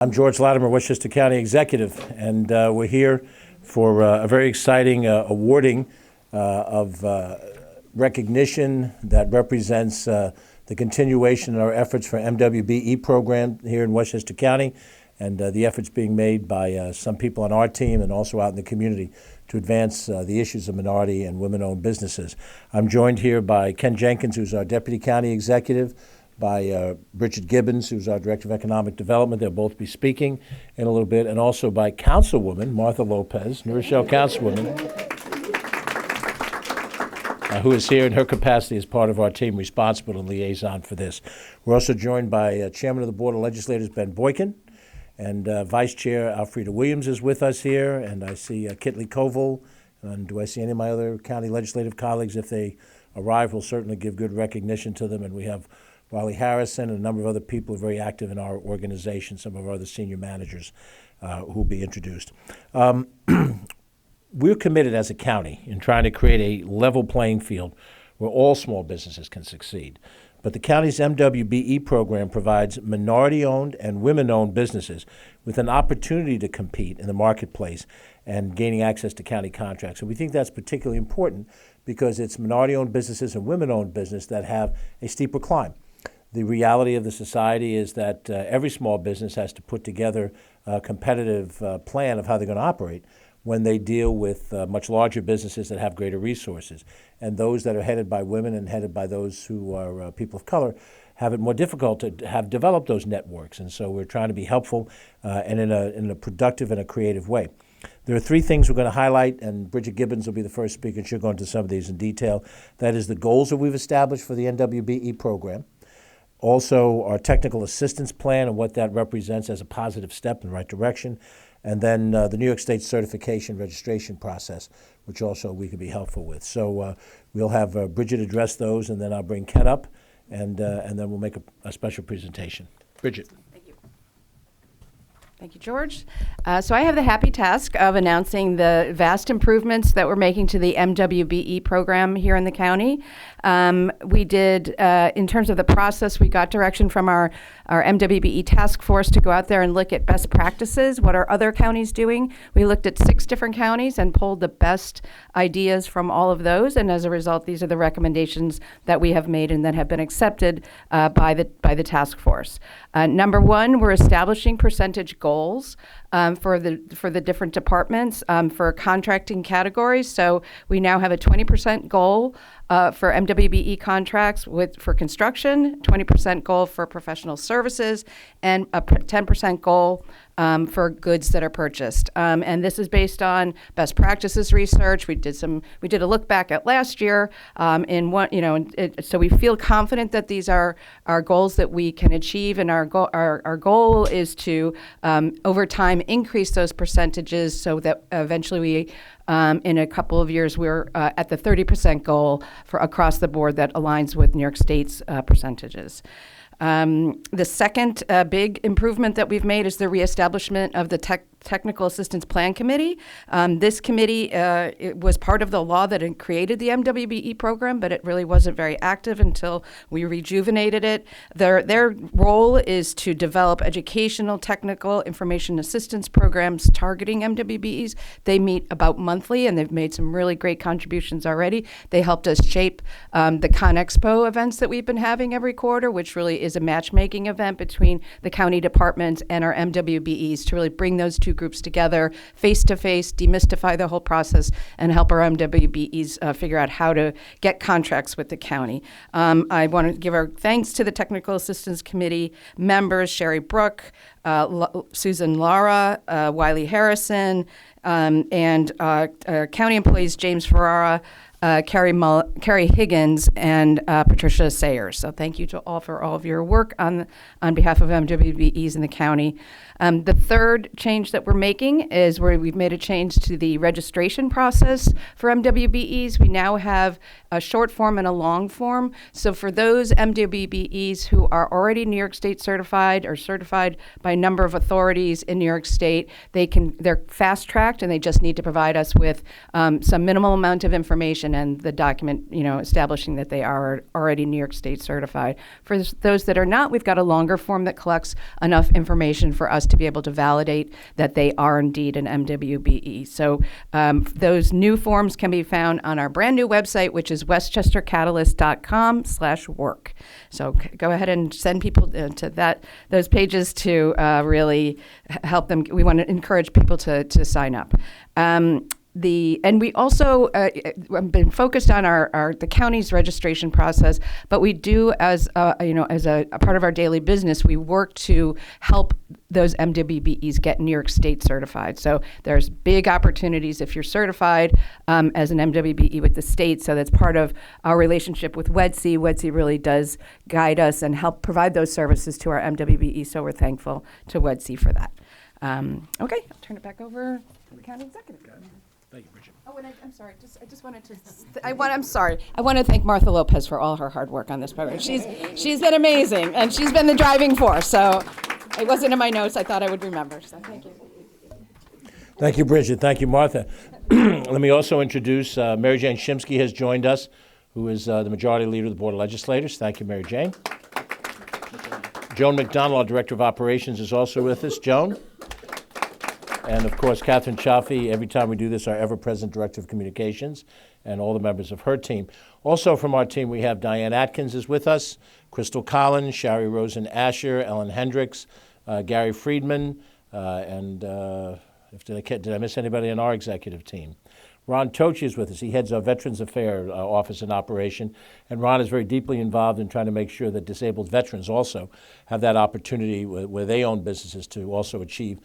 I'm George Latimer, Westchester County Executive, and we're here for a very exciting awarding of recognition that represents the continuation of our efforts for MWBE program here in Westchester County, and the efforts being made by some people on our team and also out in the community to advance the issues of minority and women-owned businesses. I'm joined here by Ken Jenkins, who's our Deputy County Executive, by Bridget Gibbons, who's our Director of Economic Development. They'll both be speaking in a little bit, and also by Councilwoman Martha Lopez, New Rochelle Councilwoman, who is here in her capacity as part of our team responsible and liaison for this. We're also joined by Chairman of the Board of Legislators, Ben Boykin, and Vice Chair Alfreda Williams is with us here, and I see Kitley Koval, and do I see any of my other county legislative colleagues? If they arrive, we'll certainly give good recognition to them, and we have Wiley Harrison and a number of other people who are very active in our organization, some of our other senior managers who will be introduced. We're committed as a county in trying to create a level playing field where all small businesses can succeed. But the county's MWBE program provides minority-owned and women-owned businesses with an opportunity to compete in the marketplace and gaining access to county contracts. And we think that's particularly important because it's minority-owned businesses and women-owned business that have a steeper climb. The reality of the society is that every small business has to put together a competitive plan of how they're going to operate when they deal with much larger businesses that have greater resources. And those that are headed by women and headed by those who are people of color have it more difficult to have developed those networks. And so we're trying to be helpful and in a productive and a creative way. There are three things we're going to highlight, and Bridget Gibbons will be the first speaker, and she'll go into some of these in detail. That is the goals that we've established for the MWBE program. Also, our technical assistance plan and what that represents as a positive step in the right direction. And then the New York State certification registration process, which also we could be helpful with. So we'll have Bridget address those, and then I'll bring Ken up, and then we'll make a special presentation. Bridget. Thank you, George. So I have the happy task of announcing the vast improvements that we're making to the MWBE program here in the county. We did, in terms of the process, we got direction from our MWBE task force to go out there and look at best practices. What are other counties doing? We looked at 6 different counties and pulled the best ideas from all of those. And as a result, these are the recommendations that we have made and that have been accepted by the task force. Number 1, we're establishing percentage goals for the different departments for contracting categories. So we now have a 20% goal for MWBE contracts for construction, 20% goal for professional services, and a 10% goal for goods that are purchased. And this is based on best practices research. We did a look back at last year so we feel confident that these are our goals that we can achieve, and our goal is to over time increase those percentages so that eventually we in a couple of years, we're at the 30% goal for across the board that aligns with New York State's percentages. The second big improvement that we've made is the reestablishment of the Technical Assistance Plan Committee. This committee it was part of the law that created the MWBE program, but it really wasn't very active until we rejuvenated it. Their role is to develop educational, technical, information assistance programs targeting MWBEs. They meet about monthly, and they've made some really great contributions already. They helped us shape the ConExpo events that we've been having every quarter, which really is a matchmaking event between the county departments and our MWBEs to really bring those two groups together face-to-face, demystify the whole process, and help our MWBEs figure out how to get contracts with the county. I want to give our thanks to the Technical Assistance Committee members, Sherry Brook, Susan Lara, Wiley Harrison, and county employees James Ferrara, Carrie Higgins, and Patricia Sayers. So thank you to all for all of your work on behalf of MWBEs in the county. The third change that we're making is where we've made a change to the registration process for MWBEs. We now have a short form and a long form. So for those MWBEs who are already New York State certified or certified by by a number of authorities in New York State. They're fast-tracked, and they just need to provide us with some minimal amount of information and the document, establishing that they are already New York State certified. For those that are not, we've got a longer form that collects enough information for us to be able to validate that they are indeed an MWBE. So those new forms can be found on our brand new website, which is westchestercatalyst.com/work. So go ahead and send people to those pages to really help them. We want to encourage people to sign up. And we also have been focused on the county's registration process, but we do, as a part of our daily business, we work to help those MWBEs get New York State certified. So there's big opportunities if you're certified as an MWBE with the state. So that's part of our relationship with WEDC. WEDC really does guide us and help provide those services to our MWBE. So we're thankful to WEDC for that. Okay, I'll turn it back over to the county executive. Thank you, Bridget. Oh, and I'm sorry. I just wanted to. I'm sorry. I want to thank Martha Lopez for all her hard work on this program. She's been amazing, and she's been the driving force. So it wasn't in my notes. I thought I would remember. So thank you. Thank you, Bridget. Thank you, Martha. Let me also introduce Mary Jane Shimsky has joined us, who is the Majority Leader of the Board of Legislators. Thank you, Mary Jane. Joan McDonald, our Director of Operations, is also with us. Joan. And of course, Catherine Chaffee, every time we do this, our ever-present Director of Communications, and all the members of her team. Also from our team, we have Diane Atkins is with us, Crystal Collins, Shari Rosen Asher, Ellen Hendricks, Gary Friedman, and did I miss anybody on our executive team? Ron Tochi is with us. He heads our Veterans Affairs Office in operation, and Ron is very deeply involved in trying to make sure that disabled veterans also have that opportunity where they own businesses to also achieve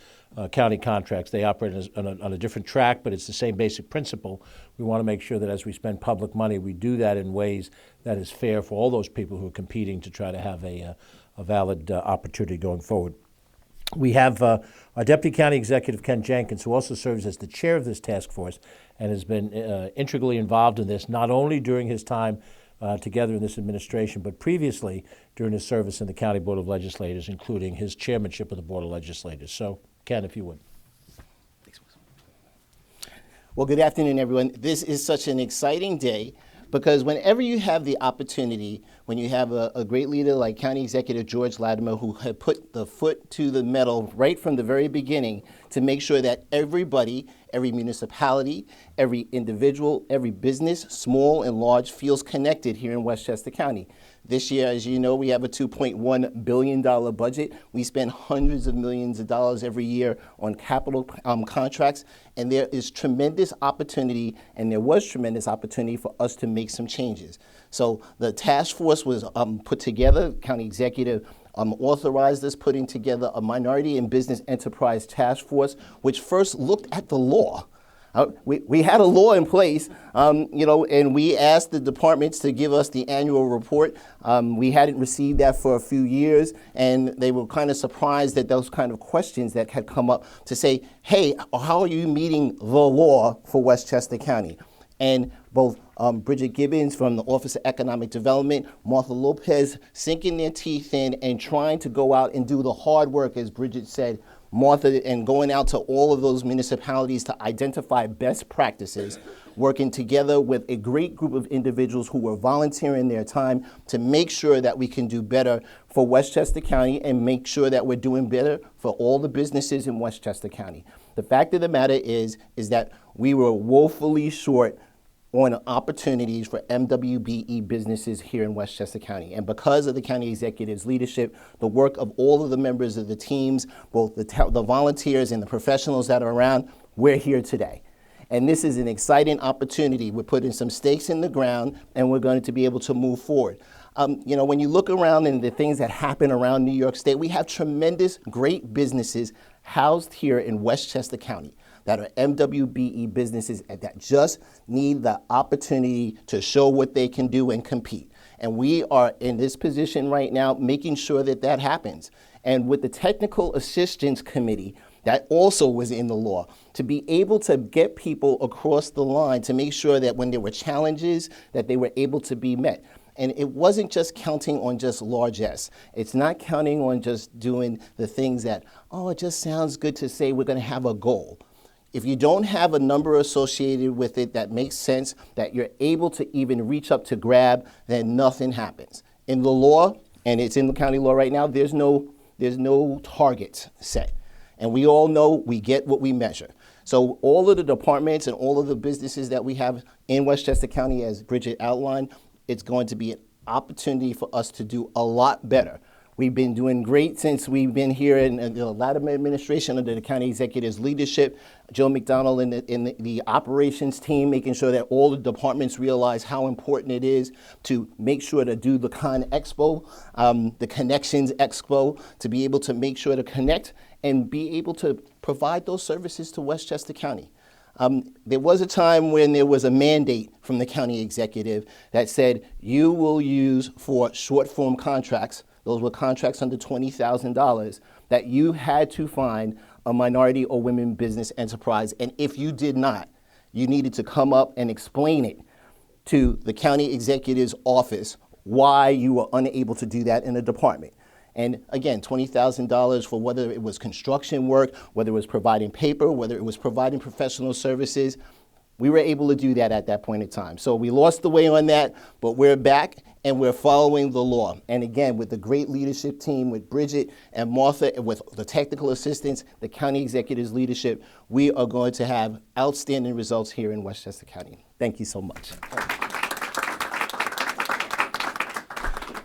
county contracts. They operate on a different track, but it's the same basic principle. We want to make sure that as we spend public money, we do that in ways that is fair for all those people who are competing to try to have a valid opportunity going forward. We have our Deputy County Executive, Ken Jenkins, who also serves as the chair of this task force and has been integrally involved in this, not only during his time together in this administration, but previously during his service in the County Board of Legislators, including his chairmanship of the Board of Legislators. So, Ken, if you would. Well, good afternoon, everyone. This is such an exciting day because whenever you have the opportunity, when you have a great leader like County Executive George Latimer, who had put the foot to the metal right from the very beginning to make sure that everybody, every municipality, every individual, every business, small and large, feels connected here in Westchester County. This year, as you know, we have a $2.1 billion budget. We spend hundreds of millions of dollars every year on capital contracts, and there is tremendous opportunity, and there was tremendous opportunity for us to make some changes. So the task force was put together. County Executive authorized us putting together a Minority and Business Enterprise Task Force, which first looked at the law. We had a law in place, and we asked the departments to give us the annual report. We hadn't received that for a few years, and they were kind of surprised at those kind of questions that had come up to say, hey, how are you meeting the law for Westchester County? And both Bridget Gibbons from the Office of Economic Development, Martha Lopez sinking their teeth in and trying to go out and do the hard work, as Bridget said, Martha, and going out to all of those municipalities to identify best practices, working together with a great group of individuals who were volunteering their time to make sure that we can do better for Westchester County and make sure that we're doing better for all the businesses in Westchester County. The fact of the matter is that we were woefully short on opportunities for MWBE businesses here in Westchester County. And because of the county executive's leadership, the work of all of the members of the teams, both the volunteers and the professionals that are around, we're here today. And this is an exciting opportunity. We're putting some stakes in the ground, and we're going to be able to move forward. When you look around and the things that happen around New York State, we have tremendous, great businesses housed here in Westchester County that are MWBE businesses that just need the opportunity to show what they can do and compete. And we are in this position right now making sure that that happens. And with the Technical Assistance Committee, that also was in the law, to be able to get people across the line to make sure that when there were challenges, that they were able to be met. And it wasn't just counting on just largesse. It's not counting on just doing the things that, oh, it just sounds good to say we're going to have a goal. If you don't have a number associated with it that makes sense, that you're able to even reach up to grab, then nothing happens. In the law, and it's in the county law right now, there's no targets set. And we all know we get what we measure. So all of the departments and all of the businesses that we have in Westchester County, as Bridget outlined, it's going to be an opportunity for us to do a lot better. We've been doing great since we've been here in the Latimer administration under the county executive's leadership. Joe McDonald in the operations team, making sure that all the departments realize how important it is to make sure to do the Con Expo, the Connections Expo, to be able to make sure to connect and be able to provide those services to Westchester County. There was a time when there was a mandate from the county executive that said you will use for short form contracts, those were contracts under $20,000, that you had to find a minority or women business enterprise. And if you did not, you needed to come up and explain it to the county executive's office why you were unable to do that in a department. And again, $20,000 for whether it was construction work, whether it was providing paper, whether it was providing professional services. We were able to do that at that point in time. So we lost the way on that, but we're back and we're following the law. And again, with the great leadership team, with Bridget and Martha, and with the technical assistants, the county executive's leadership, we are going to have outstanding results here in Westchester County. Thank you so much.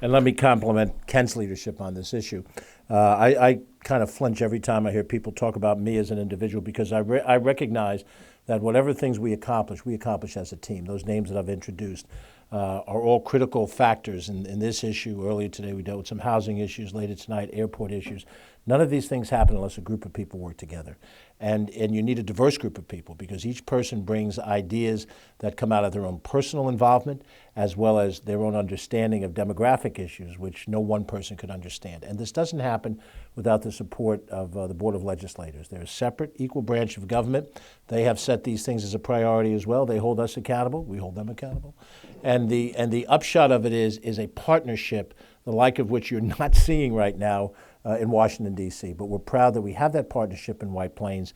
And let me compliment Ken's leadership on this issue. I kind of flinch every time I hear people talk about me as an individual, because I recognize that whatever things we accomplish as a team. Those names that I've introduced are all critical factors in this issue. Earlier today we dealt with some housing issues, later tonight airport issues. None of these things happen unless a group of people work together. And you need a diverse group of people, because each person brings ideas that come out of their own personal involvement as well as their own understanding of demographic issues, which no one person could understand. And this doesn't happen without the support of the Board of Legislators. They're a separate, equal branch of government. They have set these things as a priority as well. They hold us accountable. We hold them accountable. And the upshot of it is a partnership, the like of which you're not seeing right now in Washington, D.C. But we're proud that we have that partnership in White Plains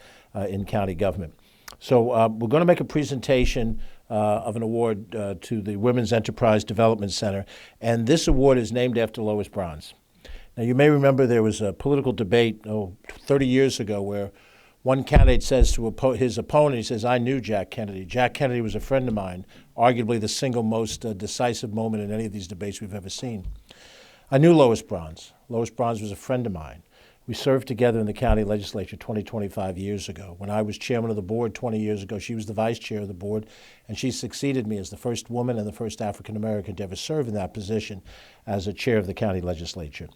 in county government. So we're going to make a presentation of an award to the Women's Enterprise Development Center, and this award is named after Lois Bronz. Now, you may remember there was a political debate 30 years ago where one candidate says to his opponent, he says, "I knew Jack Kennedy. Jack Kennedy was a friend of mine," arguably the single most decisive moment in any of these debates we've ever seen. I knew Lois Bronz. Lois Bronz was a friend of mine. We served together in the county legislature 25 years ago. When I was chairman of the board 20 years ago, she was the vice chair of the board, and she succeeded me as the first woman and the first African American to ever serve in that position as a chair of the county legislature.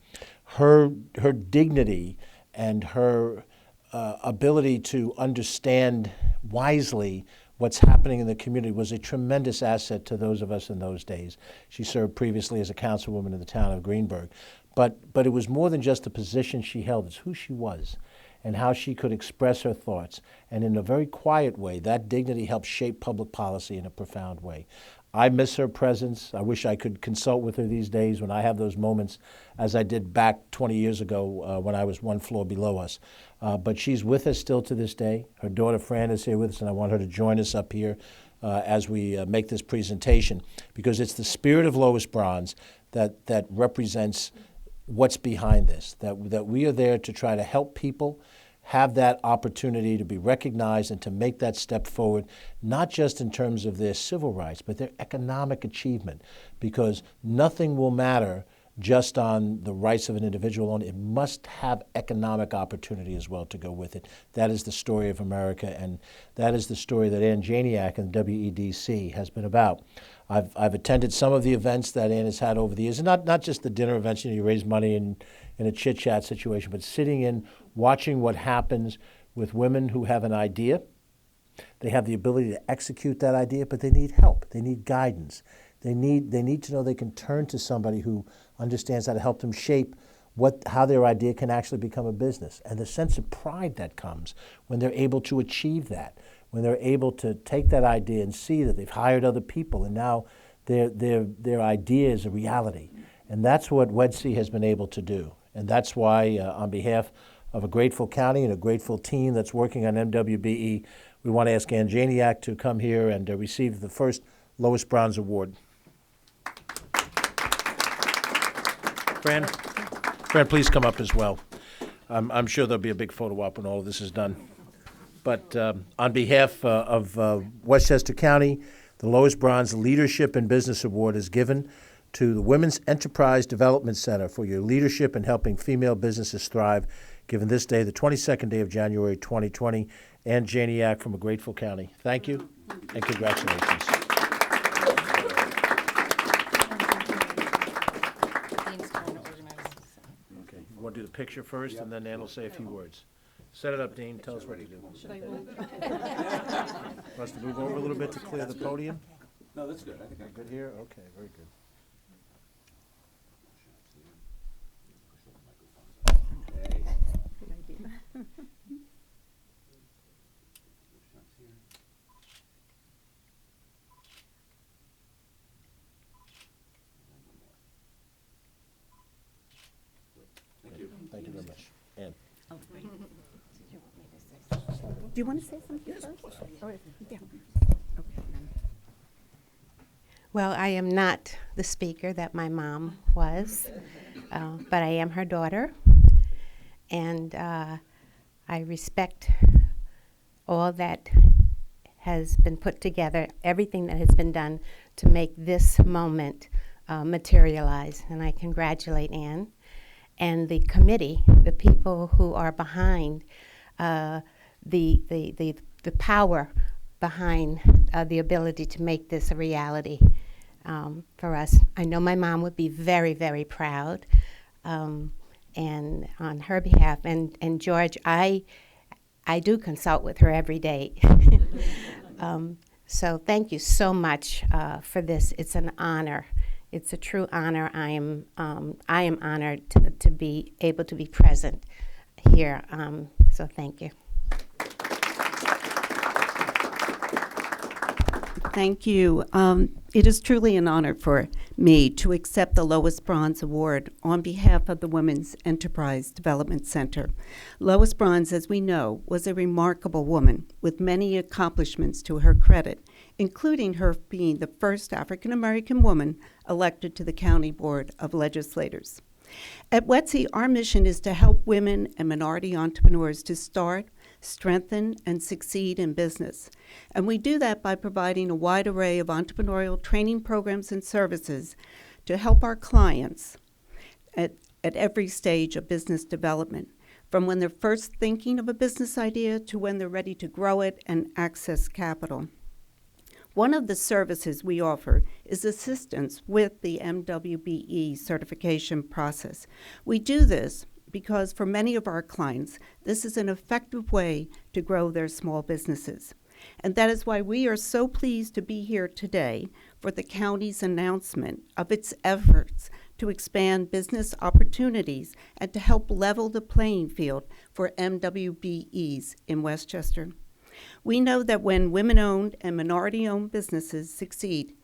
Her dignity and her ability to understand wisely what's happening in the community was a tremendous asset to those of us in those days. She served previously as a councilwoman in the town of Greenburgh. But it was more than just the position she held. It's who she was and how she could express her thoughts. And in a very quiet way, that dignity helped shape public policy in a profound way. I miss her presence. I wish I could consult with her these days when I have those moments, as I did back 20 years ago when I was one floor below us. But she's with us still to this day. Her daughter Fran is here with us, and I want her to join us up here as we make this presentation, because it's the spirit of Lois Bronz that represents what's behind this, that we are there to try to help people have that opportunity to be recognized and to make that step forward, not just in terms of their civil rights, but their economic achievement, because nothing will matter just on the rights of an individual alone. It must have economic opportunity as well to go with it. That is the story of America, and that is the story that Ann Janiak and WEDC has been about. I've attended some of the events that Ann has had over the years, and not just the dinner events, you raise money in a chit-chat situation, but sitting in, watching what happens with women who have an idea. They have the ability to execute that idea, but they need help. They need guidance. They need to know they can turn to somebody who understands how to help them shape how their idea can actually become a business. And the sense of pride that comes when they're able to achieve that, when they're able to take that idea and see that they've hired other people and now their ideas a reality. And that's what WEDC has been able to do. And that's why, on behalf of a grateful county and a grateful team that's working on MWBE, we want to ask Ann Janiak to come here and receive the first Lois Bronz Award. Fran, please come up as well. I'm sure there'll be a big photo op when all of this is done. But on behalf of Westchester County, the Lois Bronz Leadership in Business Award is given to the Women's Enterprise Development Center for your leadership in helping female businesses thrive, given this day, the 22nd day of January 2020. Ann Janiak from a grateful county. Thank you and congratulations. Okay, you want to do the picture first, and then Ann will say a few words. Set it up, Dean. Tell us what to do. Should I move? Want us to move over a little bit to clear the podium? No, that's good. I think Good here? Okay, very good. Thank you very much. Ann. Oh, great. Do you want to say something first? Oh, yeah. Okay. Well, I am not the speaker that my mom was, but I am her daughter, and I respect all that has been put together, everything that has been done to make this moment materialize, and I congratulate Ann and the committee, the people who are behind the power behind the ability to make this a reality for us. I know my mom would be very, very proud, and on her behalf. And George, I do consult with her every day. So thank you so much for this. It's an honor. It's a true honor. I am honored to be able to be present here. So thank you. Thank you. It is truly an honor for me to accept the Lois Bronz Award on behalf of the Women's Enterprise Development Center. Lois Bronz, as we know, was a remarkable woman with many accomplishments to her credit, including her being the first African American woman elected to the County Board of Legislators. At WEDC, our mission is to help women and minority entrepreneurs to start, strengthen, and succeed in business. And we do that by providing a wide array of entrepreneurial training programs and services to help our clients at every stage of business development, from when they're first thinking of a business idea to when they're ready to grow it and access capital. One of the services we offer is assistance with the MWBE certification process. We do this because for many of our clients, this is an effective way to grow their small businesses. And that is why we are so pleased to be here today for the county's announcement of its efforts to expand business opportunities and to help level the playing field for MWBEs in Westchester. We know that when women-owned and minority-owned businesses succeed,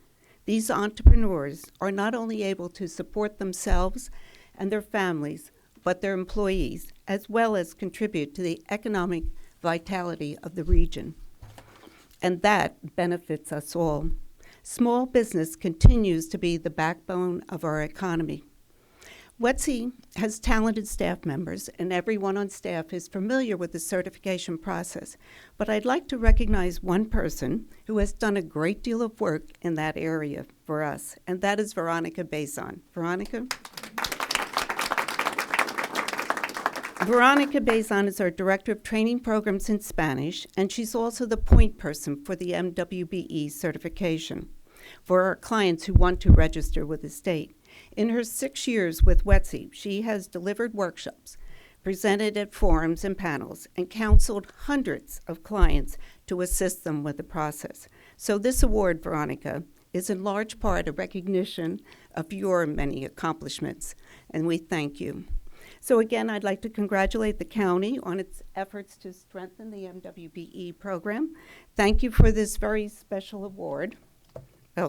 these entrepreneurs are not only able to support themselves and their families, but their employees, as well as contribute to the economic vitality of the region. And that benefits us all. Small business continues to be the backbone of our economy. WEDC has talented staff members, and everyone on staff is familiar with the certification process. But I'd like to recognize one person who has done a great deal of work in that area for us, and that is Veronica Bazan. Veronica? Veronica Bazan is our Director of Training Programs in Spanish, and she's also the point person for the MWBE certification for our clients who want to register with the state. In her 6 years with WEDC, she has delivered workshops, presented at forums and panels, and counseled hundreds of clients to assist them with the process. So this award, Veronica, is in large part a recognition of your many accomplishments, and we thank you. So again, I'd like to congratulate the county on its efforts to strengthen the MWBE program. Thank you for this very special award.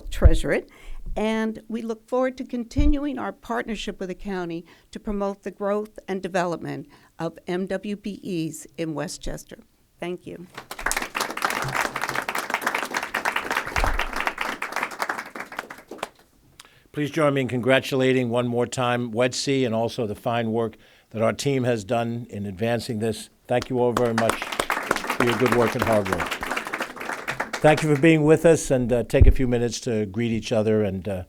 treasure it. And we look forward to continuing our partnership with the county to promote the growth and development of MWBEs in Westchester. Thank you. Please join me in congratulating one more time WEDC and also the fine work that our team has done in advancing this. Thank you all very much for your good work and hard work. Thank you for being with us, and take a few minutes to greet each other and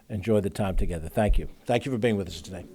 enjoy the time together. Thank you. Thank you for being with us today.